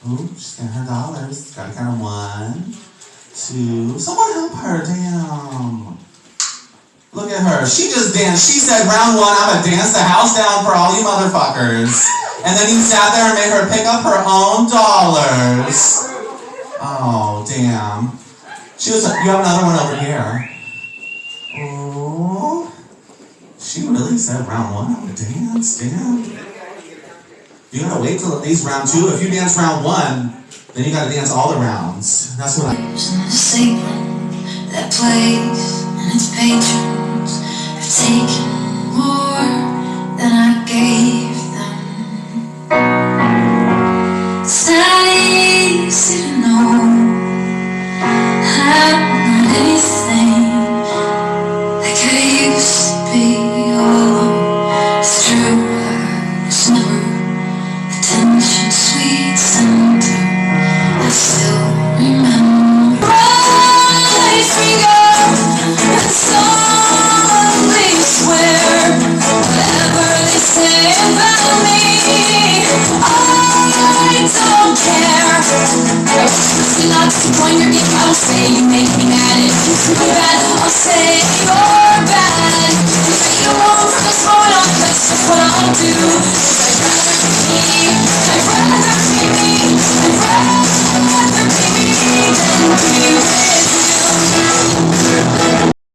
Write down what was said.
Oops, and her dollars. Gotta count 1, 2. Someone help her, damn. Look at her. She just danced. She said, round 1, I'm gonna dance the house down for all you motherfuckers. And then you sat there and made her pick up her own dollars. Oh, damn. You have another one over here. Oh, she really said round 1, I'm gonna dance, damn. You gotta wait till at least round 2. If you dance round 1, then you gotta dance all the rounds. That's what I... That place and its patrons have taken more than I gave them. It's not easy to know I'm not anything like I used to be. Oh, it's true, I was never attention, sweet center. I still remember. Rise, we go, and solemnly swear whatever they say about me, I don't care. Listen, not to point your game, I'll say you make me mad. If you feel bad, I'll say you're bad. You say you won't from this moment on, that's just what I'll do. I'd rather be